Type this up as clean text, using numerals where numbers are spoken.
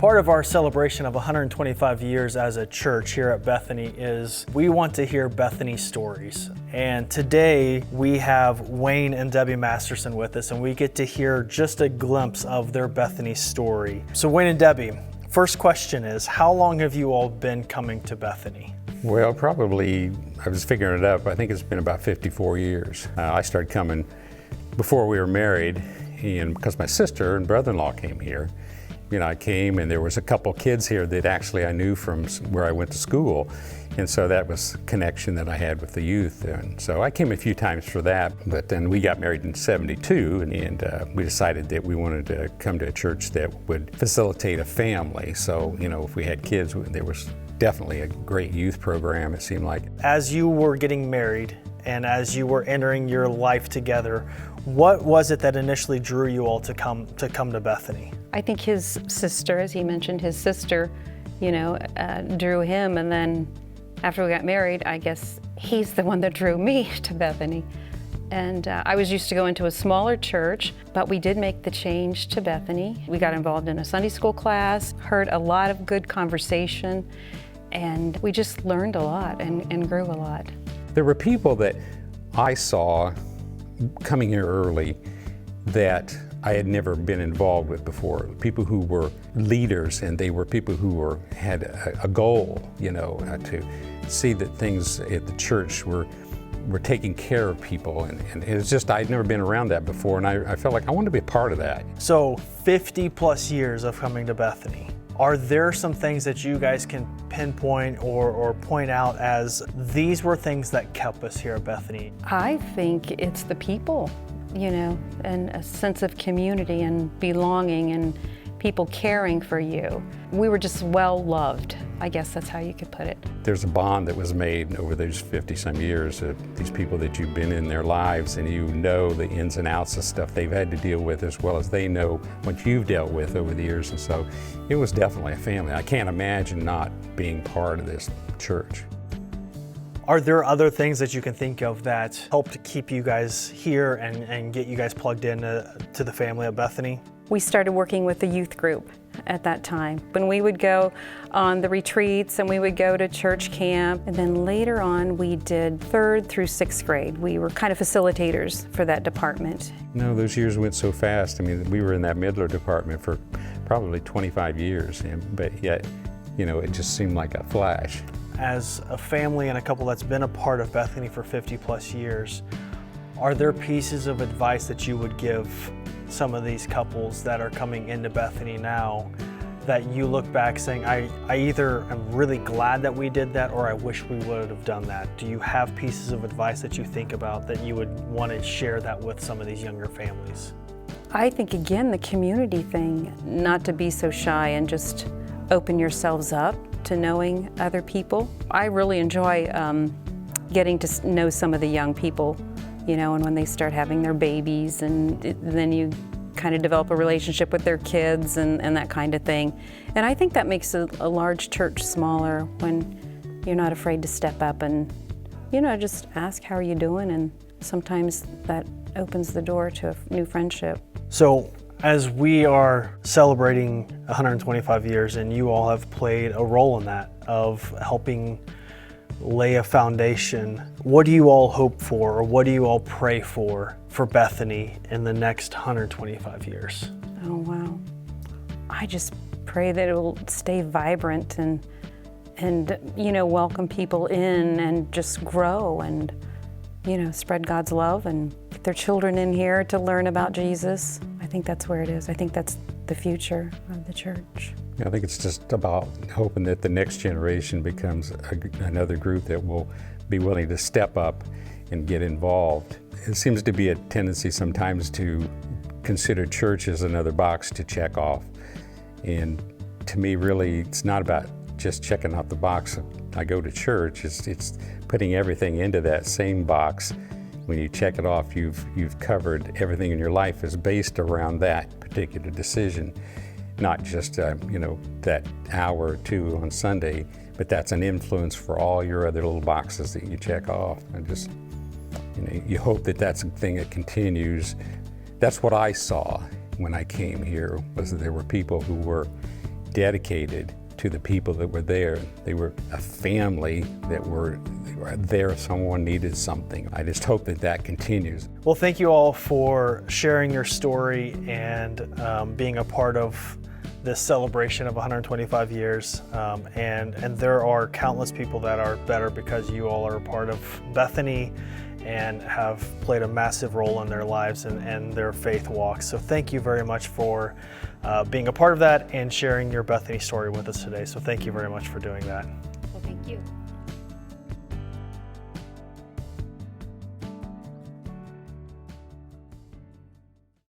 Part of our celebration of 125 years as a church here at Bethany is we want to hear Bethany stories. And today we have Wayne and Debbie Masterson with us, and we get to hear just a glimpse of their Bethany story. So Wayne and Debbie, first question is, how long have you all been coming to Bethany? Well, probably, I was figuring it up, I think it's been about 54 years. I started coming before we were married, and because my sister and brother-in-law came here. I came and there was a couple kids here that actually I knew from where I went to school. And so that was a connection that I had with the youth. And so I came a few times for that, but then we got married in '72 and we decided that we wanted to come to a church that would facilitate a family. So, if we had kids, there was definitely a great youth program, it seemed like. As you were getting married and as you were entering your life together, what was it that initially drew you all to come to Bethany? I think his sister, as he mentioned, his sister, drew him. And then after we got married, I guess he's the one that drew me to Bethany. And I was used to going to a smaller church, but we did make the change to Bethany. We got involved in a Sunday school class, heard a lot of good conversation, and we just learned a lot and grew a lot. There were people that I saw coming here early that I had never been involved with before. People who were leaders, and they were people who had a goal, to see that things at the church were taking care of people. And it's just, I'd never been around that before, and I felt like I wanted to be a part of that. So 50 plus years of coming to Bethany. Are there some things that you guys can pinpoint or point out as these were things that kept us here at Bethany? I think it's the people, and a sense of community and belonging and people caring for you. We were just well loved. I guess that's how you could put it. There's a bond that was made over those 50-some years of these people that you've been in their lives, and you know the ins and outs of stuff they've had to deal with as well as they know what you've dealt with over the years. And so it was definitely a family. I can't imagine not being part of this church. Are there other things that you can think of that help to keep you guys here and get you guys plugged in to the family at Bethany? We started working with the youth group at that time. When we would go on the retreats and we would go to church camp, and then later on we did 3rd through 6th grade. We were kind of facilitators for that department. Those years went so fast. We were in that Midler department for probably 25 years, but yet, it just seemed like a flash. As a family and a couple that's been a part of Bethany for 50 plus years, are there pieces of advice that you would give some of these couples that are coming into Bethany now that you look back saying, I either am really glad that we did that or I wish we would have done that? Do you have pieces of advice that you think about that you would want to share that with some of these younger families? I think, again, the community thing, not to be so shy and just open yourselves up to knowing other people. I really enjoy getting to know some of the young people, and when they start having their babies, and then you kind of develop a relationship with their kids and that kind of thing. And I think that makes a large church smaller when you're not afraid to step up and, just ask, how are you doing? And sometimes that opens the door to a new friendship. So as we are celebrating 125 years, and you all have played a role in that, of helping lay a foundation, what do you all hope for, or what do you all pray for Bethany in the next 125 years? Oh, wow. I just pray that it will stay vibrant and welcome people in and just grow and, spread God's love and get their children in here to learn about Jesus. I think that's where it is. I think that's the future of the church. I think it's just about hoping that the next generation becomes another group that will be willing to step up and get involved. It seems to be a tendency sometimes to consider church as another box to check off. And to me, really, it's not about just checking off the box. I go to church. It's putting everything into that same box. When you check it off, you've covered everything in your life is based around that particular decision. Not just that hour or two on Sunday, but that's an influence for all your other little boxes that you check off. And just, you hope that that's a thing that continues. That's what I saw when I came here, was that there were people who were dedicated to the people that were there. They were a family that were there if someone needed something. I just hope that that continues. Well, thank you all for sharing your story and being a part of this celebration of 125 years. And there are countless people that are better because you all are a part of Bethany and have played a massive role in their lives and their faith walks. So thank you very much for being a part of that and sharing your Bethany story with us today. So thank you very much for doing that. Well, thank you.